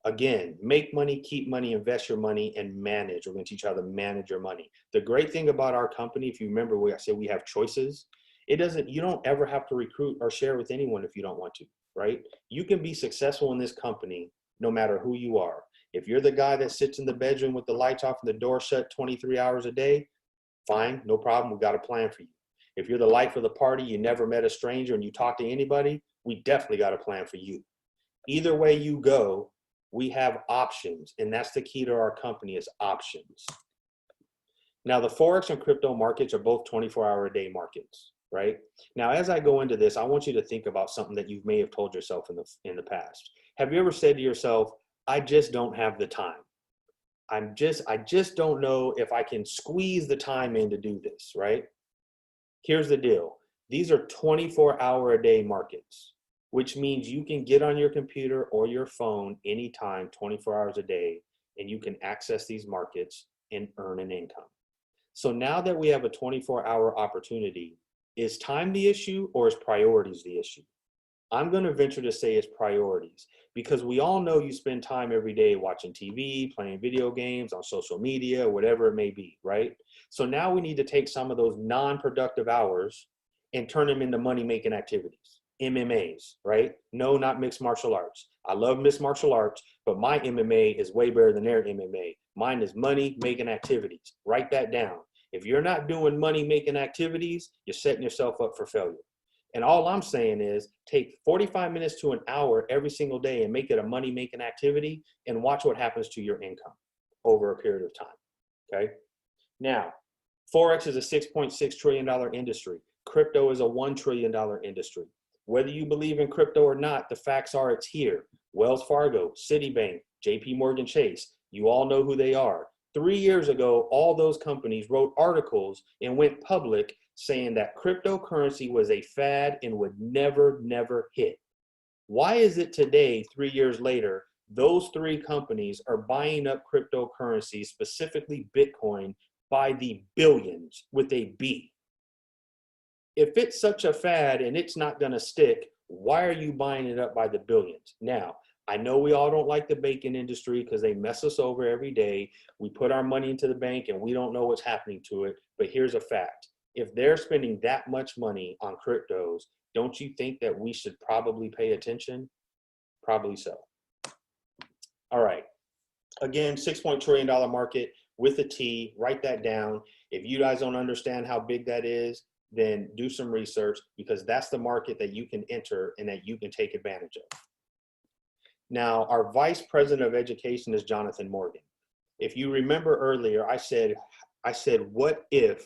Again, make money, keep money, invest your money, and manage. We're going to teach you how to manage your money. The great thing about our company, if you remember, I said we have choices. You don't ever have to recruit or share with anyone if you don't want to, right? You can be successful in this company no matter who you are. If you're the guy that sits in the bedroom with the lights off and the door shut 23 hours a day, fine, no problem. We've got a plan for you. If you're the life of the party, you never met a stranger and you talk to anybody, we definitely got a plan for you. Either way you go, we have options, and that's the key to our company is options. Now, the Forex and crypto markets are both 24-hour-a-day markets, right? Now, as I go into this, I want you to think about something that you may have told yourself in the past. Have you ever said to yourself, I just don't have the time? I just don't know if I can squeeze the time in to do this, right? Here's the deal. These are 24-hour-a-day markets, which means you can get on your computer or your phone anytime, 24 hours a day, and you can access these markets and earn an income. So now that we have a 24-hour opportunity, is time the issue or is priorities the issue? I'm going to venture to say it's priorities, because we all know you spend time every day watching TV, playing video games, on social media, whatever it may be, right? So now we need to take some of those non-productive hours and turn them into money-making activities. MMAs, right? No, not mixed martial arts. I love mixed martial arts, but my MMA is way better than their MMA. Mine is money-making activities. Write that down. If you're not doing money-making activities, you're setting yourself up for failure. And all I'm saying is take 45 minutes to an hour every single day and make it a money-making activity and watch what happens to your income over a period of time, okay? Now, Forex is a $6.6 trillion industry. Crypto is a $1 trillion industry. Whether you believe in crypto or not, the facts are it's here. Wells Fargo, Citibank, JP Morgan Chase, you all know who they are. 3 years ago, all those companies wrote articles and went public saying that cryptocurrency was a fad and would never hit. Why is it today, 3 years later, those three companies are buying up cryptocurrency, specifically Bitcoin, by the billions with a B? If it's such a fad and it's not going to stick, why are you buying it up by the billions? Now, I know we all don't like the banking industry because they mess us over every day. We put our money into the bank and we don't know what's happening to it. But here's a fact. If they're spending that much money on cryptos, don't you think that we should probably pay attention? Probably so. All right. Again, $6 trillion market with a T. Write that down. If you guys don't understand how big that is, then do some research, because that's the market that you can enter and that you can take advantage of. Now, our Vice President of Education is Jonathan Morgan. If you remember earlier, I said, what if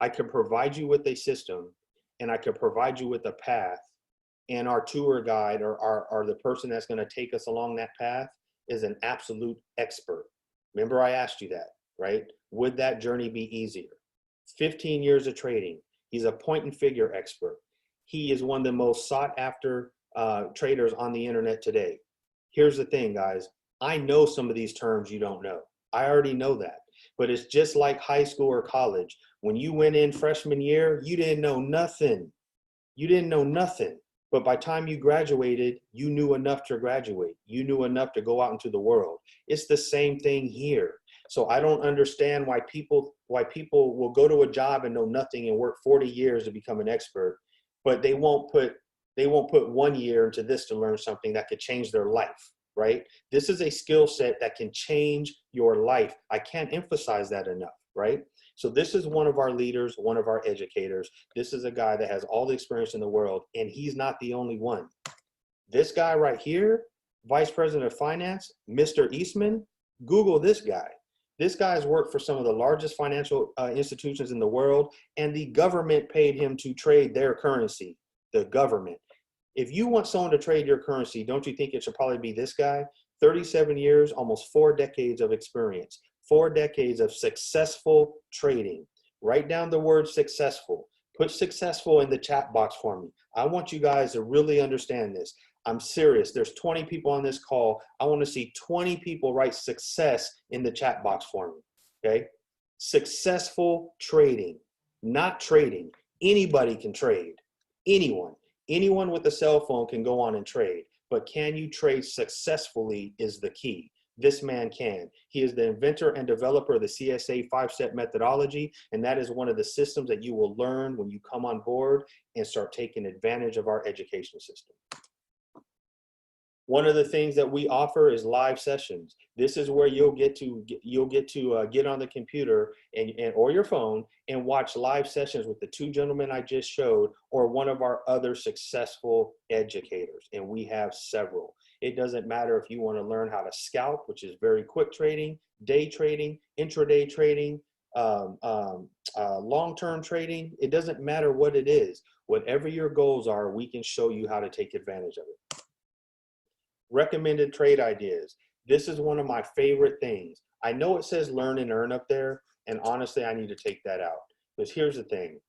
I could provide you with a system and I could provide you with a path, and our tour guide or the person that's going to take us along that path is an absolute expert? Remember I asked you that, right? Would that journey be easier? 15 years of trading. He's a point and figure expert. He is one of the most sought after traders on the internet today. Here's the thing, guys. I know some of these terms you don't know. I already know that. But it's just like high school or college. When you went in freshman year, you didn't know nothing. You didn't know nothing. But by the time you graduated, you knew enough to graduate. You knew enough to go out into the world. It's the same thing here. So I don't understand why people will go to a job and know nothing and work 40 years to become an expert, but they won't put 1 year into this to learn something that could change their life, right? This is a skill set that can change your life. I can't emphasize that enough, right? So this is one of our leaders, one of our educators. This is a guy that has all the experience in the world, and he's not the only one. This guy right here, Vice President of Finance, Mr. Eastman, Google this guy. This guy has worked for some of the largest financial institutions in the world, and the government paid him to trade their currency, the government. If you want someone to trade your currency, don't you think it should probably be this guy? 37 years, almost 4 decades of experience, 4 decades of successful trading. Write down the word successful. Put successful in the chat box for me. I want you guys to really understand this. I'm serious. There's 20 people on this call. I want to see 20 people write success in the chat box for me, okay? Successful trading, not trading. Anybody can trade. Anyone with a cell phone can go on and trade. but can you trade successfully is the key. This man can. He is the inventor and developer of the CSA 5-step methodology, and that is one of the systems that you will learn when you come on board and start taking advantage of our education system. One of the things that we offer is live sessions. This is where you'll get to get on the computer and or your phone and watch live sessions with the two gentlemen I just showed, or one of our other successful educators, and we have several. It doesn't matter if you want to learn how to scalp, which is very quick trading, day trading, intraday trading, long-term trading. It doesn't matter what it is. Whatever your goals are, we can show you how to take advantage of it. Recommended trade ideas. This is one of my favorite things. I know it says learn and earn up there, and honestly, I need to take that out. Because here's the thing.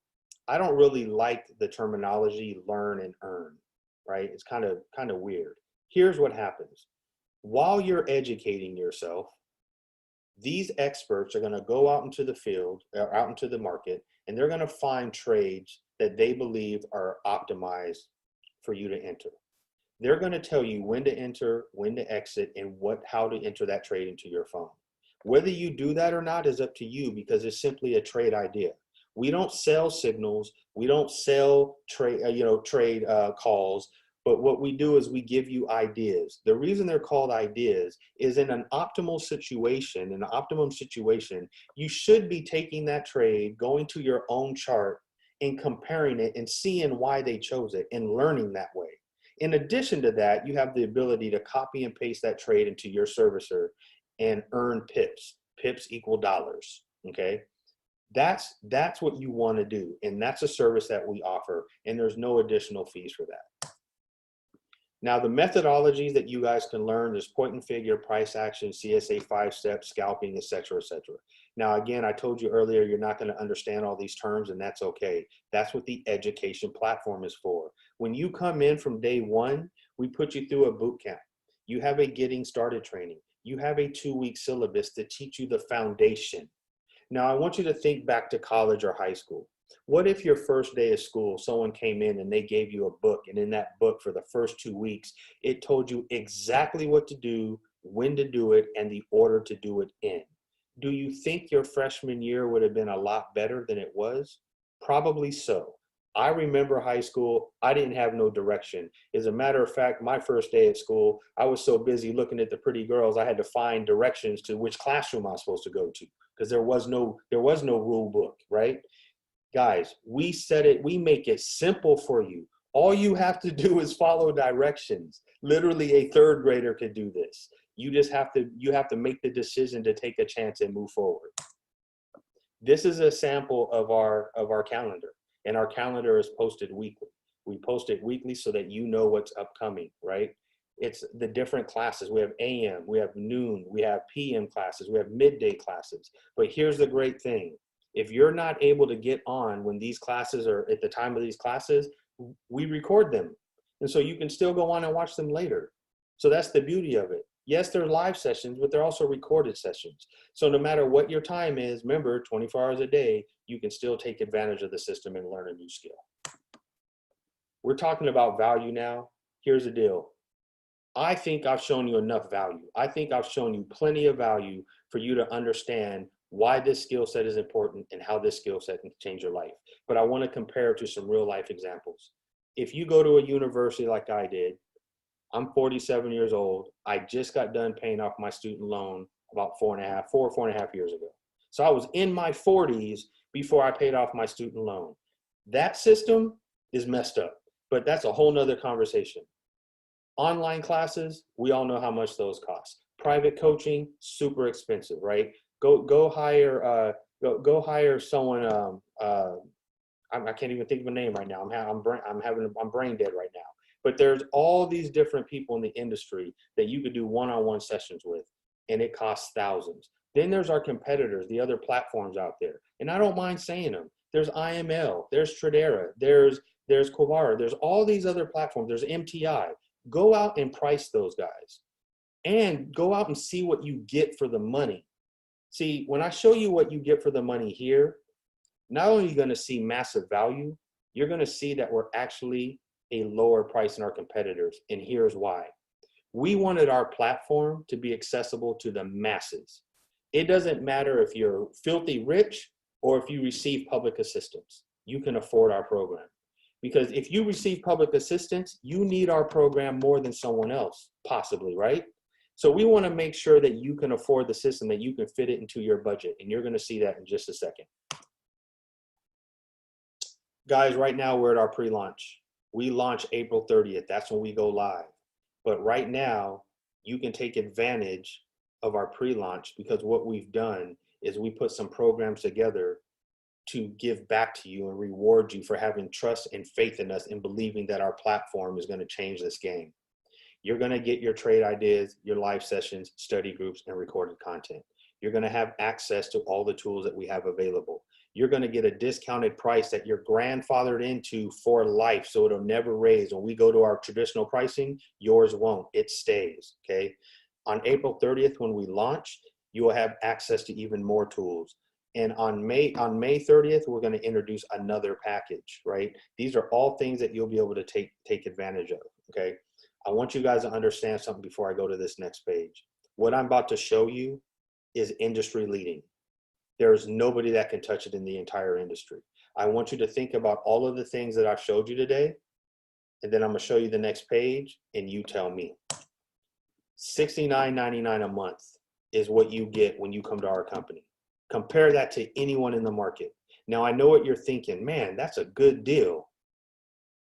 I don't really like the terminology learn and earn, right? It's kind of weird. Here's what happens. While you're educating yourself, these experts are going to go out into the field, or out into the market, and they're going to find trades that they believe are optimized for you to enter. They're going to tell you when to enter, when to exit, and how to enter that trade into your phone. Whether you do that or not is up to you, because it's simply a trade idea. We don't sell signals. We don't sell trade calls. But what we do is we give you ideas. The reason they're called ideas is in an optimal situation, in an optimum situation, you should be taking that trade, going to your own chart and comparing it and seeing why they chose it and learning that way. In addition to that, you have the ability to copy and paste that trade into your servicer and earn pips. Pips equal dollars, okay? That's what you want to do, and that's a service that we offer, and there's no additional fees for that. Now, the methodologies that you guys can learn is point and figure, price action, CSA 5-step, scalping, etc., etc. Now, again, I told you earlier, you're not going to understand all these terms, and that's okay. That's what the education platform is for. When you come in from day one, we put you through a boot camp. You have a getting started training. You have a 2-week syllabus to teach you the foundation. Now, I want you to think back to college or high school. What if your first day of school, someone came in and they gave you a book, and in that book for the first 2 weeks, it told you exactly what to do, when to do it, and the order to do it in? Do you think your freshman year would have been a lot better than it was? Probably so. I remember high school, I didn't have no direction. As a matter of fact, my first day at school, I was so busy looking at the pretty girls, I had to find directions to which classroom I was supposed to go to, because there was no rule book, right? Guys, we make it simple for you. All you have to do is follow directions. Literally, a third grader could do this. You have to make the decision to take a chance and move forward. This is a sample of our calendar, and our calendar is posted weekly. We post it weekly so that you know what's upcoming, right? It's the different classes. We have AM, we have noon, we have PM classes, we have midday classes. But here's the great thing. If you're not able to get on when these classes are at the time of these classes, we record them. And so you can still go on and watch them later. So that's the beauty of it. Yes, they're live sessions, but they're also recorded sessions. So no matter what your time is, remember, 24 hours a day, you can still take advantage of the system and learn a new skill. We're talking about value now. Here's the deal. I think I've shown you enough value. I think I've shown you plenty of value for you to understand why this skill set is important and how this skill set can change your life. But I want to compare it to some real life examples. If you go to a university like I did, I'm 47 years old. I just got done paying off my student loan about 4.5 years ago. So I was in my 40s before I paid off my student loan. That system is messed up, but that's a whole nother conversation. Online classes, we all know how much those cost. Private coaching, super expensive, right? Go hire someone. I can't even think of a name right now. I'm brain dead right now. But there's all these different people in the industry that you could do one-on-one sessions with, and it costs thousands. Then there's our competitors, the other platforms out there, and I don't mind saying them. There's IML, there's Tradera, there's Quivara, there's all these other platforms. There's MTI. Go out and price those guys, and go out and see what you get for the money. See, when I show you what you get for the money here, not only are you going to see massive value, you're going to see that we're actually a lower price than our competitors. And here's why. We wanted our platform to be accessible to the masses. It doesn't matter if you're filthy rich or if you receive public assistance, you can afford our program. Because if you receive public assistance, you need our program more than someone else, possibly, right? So we want to make sure that you can afford the system, that you can fit it into your budget. And you're going to see that in just a second. Guys, right now we're at our pre-launch. We launch April 30th. That's when we go live. But right now, you can take advantage of our pre-launch, because what we've done is we put some programs together to give back to you and reward you for having trust and faith in us and believing that our platform is going to change this game. You're going to get your trade ideas, your live sessions, study groups, and recorded content. You're going to have access to all the tools that we have available. You're going to get a discounted price that you're grandfathered into for life, so it'll never raise. When we go to our traditional pricing, yours won't. It stays, okay? On April 30th, when we launch, you will have access to even more tools. And on May 30th, we're going to introduce another package, right? These are all things that you'll be able to take advantage of, okay? I want you guys to understand something before I go to this next page. What I'm about to show you is industry leading. There is nobody that can touch it in the entire industry. I want you to think about all of the things that I've showed you today, and then I'm going to show you the next page, and you tell me. $69.99 a month is what you get when you come to our company. Compare that to anyone in the market. Now, I know what you're thinking, man, that's a good deal.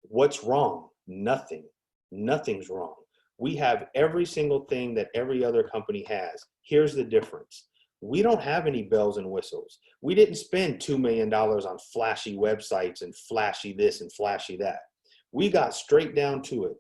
What's wrong? Nothing. Nothing's wrong. We have every single thing that every other company has. Here's the difference. We don't have any bells and whistles. We didn't spend $2 million on flashy websites and flashy this and flashy that. We got straight down to it.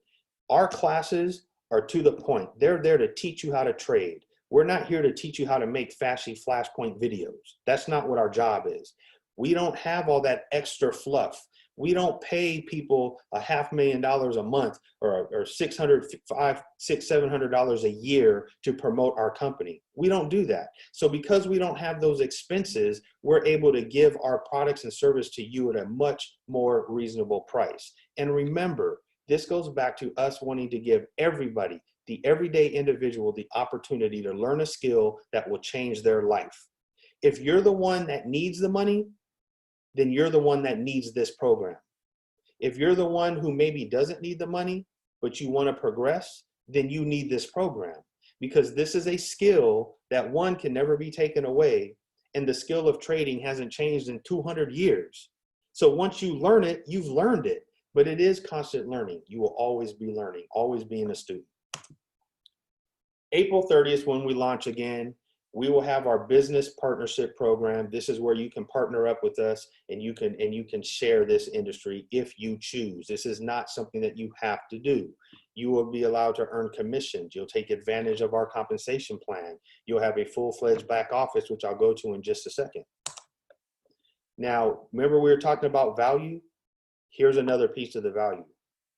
Our classes are to the point. They're there to teach you how to trade. We're not here to teach you how to make flashy flashpoint videos. That's not what our job is. We don't have all that extra fluff. We don't pay people $500,000 a month or $600, $500, $600, $700 a year to promote our company. We don't do that. So because we don't have those expenses, we're able to give our products and service to you at a much more reasonable price. And remember, this goes back to us wanting to give everybody, the everyday individual, the opportunity to learn a skill that will change their life. If you're the one that needs the money, then you're the one that needs this program. If you're the one who maybe doesn't need the money, but you want to progress, then you need this program, because this is a skill that, one, can never be taken away, and the skill of trading hasn't changed in 200 years. So once you learn it, you've learned it, but it is constant learning. You will always be learning, always being a student. April 30th, when we launch again, we will have our business partnership program. This is where you can partner up with us and you can share this industry if you choose. This is not something that you have to do. You will be allowed to earn commissions. You'll take advantage of our compensation plan. You'll have a full-fledged back office, which I'll go to in just a second. Now, remember we were talking about value? Here's another piece of the value.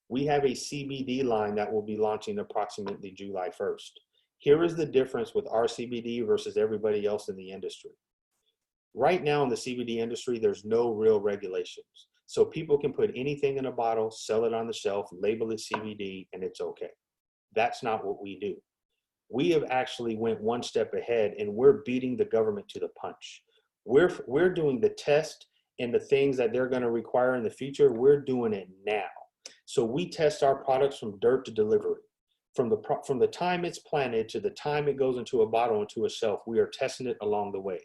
We have a CBD line that will be launching approximately July 1st. Here is the difference with our CBD versus everybody else in the industry. Right now in the CBD industry, there's no real regulations. So people can put anything in a bottle, sell it on the shelf, label it CBD, and it's okay. That's not what we do. We have actually went one step ahead, and we're beating the government to the punch. We're doing the test and the things that they're going to require in the future. We're doing it now. So we test our products from dirt to delivery. From the time it's planted to the time it goes into a bottle, into a shelf, we are testing it along the way.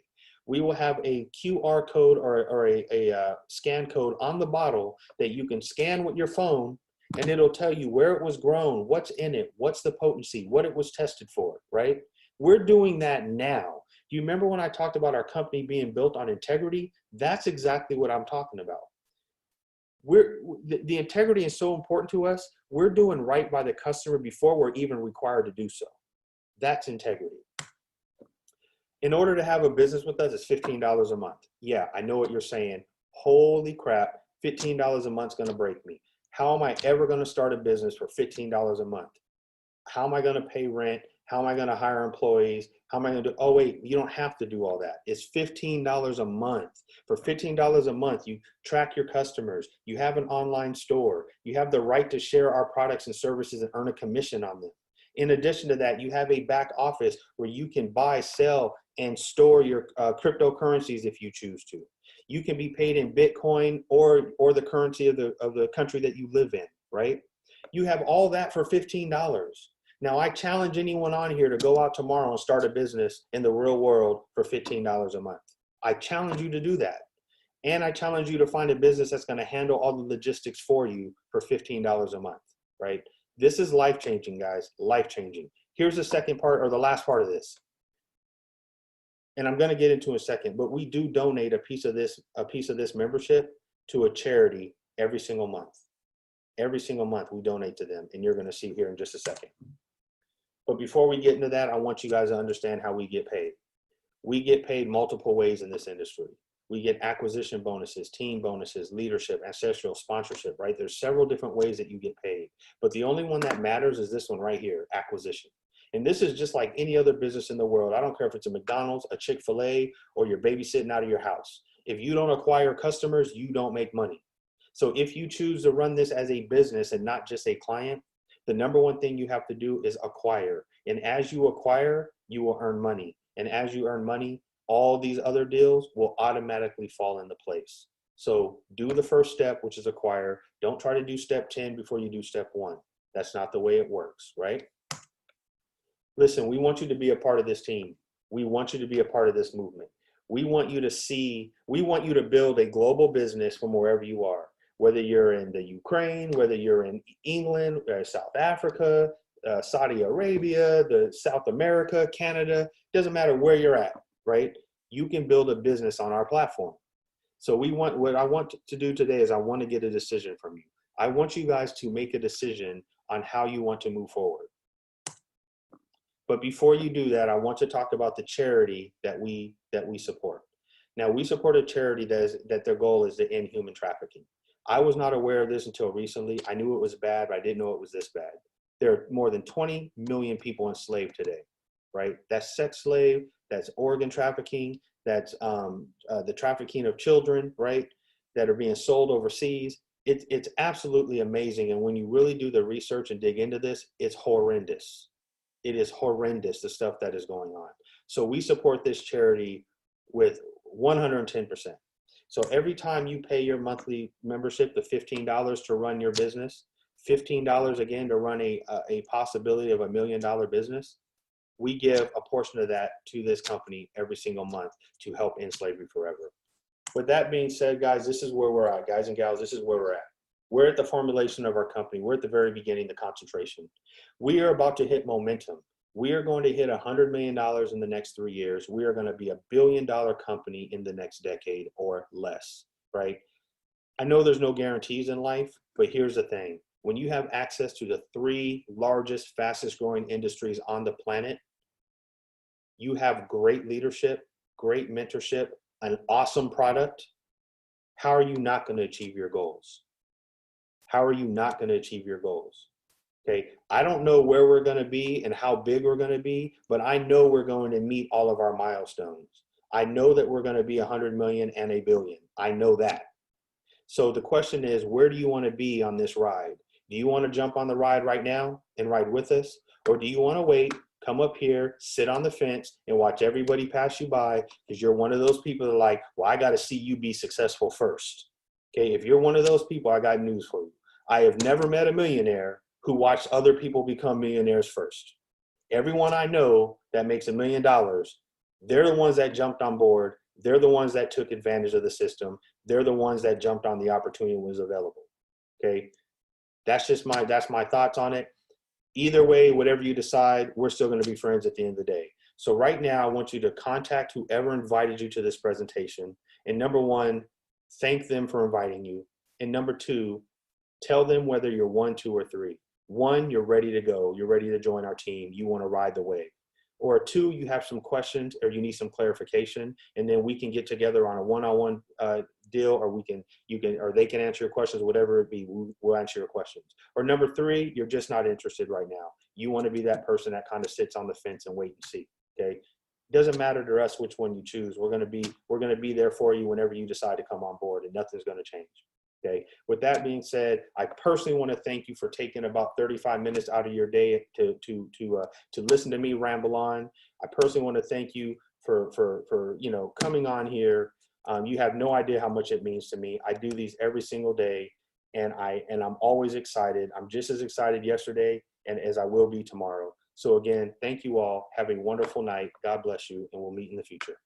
We will have a QR code or a scan code on the bottle that you can scan with your phone, and it'll tell you where it was grown, what's in it, what's the potency, what it was tested for, right? We're doing that now. Do you remember when I talked about our company being built on integrity? That's exactly what I'm talking about. The integrity is so important to us. We're doing right by the customer before we're even required to do so. That's integrity. In order to have a business with us, it's $15 a month. Yeah, I know what you're saying. Holy crap, $15 a month is going to break me. How am I ever going to start a business for $15 a month? How am I going to pay rent? How am I going to hire employees? How am I going to do? Oh, wait, you don't have to do all that. It's $15 a month. For $15 a month, you track your customers. You have an online store. You have the right to share our products and services and earn a commission on them. In addition to that, you have a back office where you can buy, sell, and store your cryptocurrencies if you choose to. You can be paid in Bitcoin or the currency of the country that you live in, right? You have all that for $15. Now, I challenge anyone on here to go out tomorrow and start a business in the real world for $15 a month. I challenge you to do that. And I challenge you to find a business that's going to handle all the logistics for you for $15 a month, right? This is life-changing, guys, life-changing. Here's the second part, or the last part of this. And I'm going to get into in a second, but we do donate a piece of this membership to a charity every single month. Every single month we donate to them, and you're going to see here in just a second. But before we get into that, I want you guys to understand how we get paid. We get paid multiple ways in this industry. We get acquisition bonuses, team bonuses, leadership, ancestral, sponsorship, right? There's several different ways that you get paid. But the only one that matters is this one right here, acquisition. And this is just like any other business in the world. I don't care if it's a McDonald's, a Chick-fil-A, or you're babysitting out of your house. If you don't acquire customers, you don't make money. So if you choose to run this as a business and not just a client, the number one thing you have to do is acquire. And as you acquire, you will earn money. And as you earn money, all these other deals will automatically fall into place. So do the first step, which is acquire. Don't try to do step 10 before you do step 1. That's not the way it works, right? Listen, we want you to be a part of this team. We want you to be a part of this movement. We want you to build a global business from wherever you are. Whether you're in the Ukraine, whether you're in England, South Africa, Saudi Arabia, South America, Canada, doesn't matter where you're at, right? You can build a business on our platform. So what I want to do today is I want to get a decision from you. I want you guys to make a decision on how you want to move forward. But before you do that, I want to talk about the charity that we support. Now, we support a charity that their goal is to end human trafficking. I was not aware of this until recently. I knew it was bad, but I didn't know it was this bad. There are more than 20 million people enslaved today, right? That's sex slave, that's organ trafficking, that's the trafficking of children, right? That are being sold overseas. It's absolutely amazing. And when you really do the research and dig into this, it's horrendous. It is horrendous, the stuff that is going on. So we support this charity with 110%. So every time you pay your monthly membership, the $15 to run your business, $15 again to run a possibility of $1 million business, we give a portion of that to this company every single month to help end slavery forever. With that being said, guys, this is where we're at, guys and gals, this is where we're at. We're at the formulation of our company. We're at the very beginning, the concentration. We are about to hit momentum. We are going to hit $100 million in the next 3 years. We are going to be $1 billion company in the next decade or less, right? I know there's no guarantees in life, but here's the thing. When you have access to the 3 largest, fastest growing industries on the planet, you have great leadership, great mentorship, an awesome product. How are you not going to achieve your goals? How are you not going to achieve your goals? Okay, I don't know where we're going to be and how big we're going to be, but I know we're going to meet all of our milestones. I know that we're going to be 100 million and $1 billion. I know that. So the question is, where do you want to be on this ride? Do you want to jump on the ride right now and ride with us? Or do you want to wait, come up here, sit on the fence and watch everybody pass you by because you're one of those people that are like, well, I got to see you be successful first. Okay, if you're one of those people, I got news for you. I have never met a millionaire who watched other people become millionaires first. Everyone I know that makes $1 million, they're the ones that jumped on board. They're the ones that took advantage of the system. They're the ones that jumped on the opportunity when it was available. Okay, that's my thoughts on it. Either way, whatever you decide, we're still going to be friends at the end of the day. So right now, I want you to contact whoever invited you to this presentation. And number 1, thank them for inviting you. And number 2, tell them whether you're 1, 2, or 3. 1, you're ready to go. You're ready to join our team. You want to ride the wave. Or 2, you have some questions or you need some clarification, and then we can get together on a one-on-one deal, or they can answer your questions, whatever it be, we'll answer your questions. Or number three, you're just not interested right now. You want to be that person that kind of sits on the fence and wait and see. Okay. Doesn't matter to us which one you choose. We're going to be there for you whenever you decide to come on board, and nothing's going to change. Okay. With that being said, I personally want to thank you for taking about 35 minutes out of your day to listen to me ramble on. I personally want to thank you for coming on here. You have no idea how much it means to me. I do these every single day, and I'm always excited. I'm just as excited yesterday and as I will be tomorrow. So again, thank you all. Have a wonderful night. God bless you, and we'll meet in the future.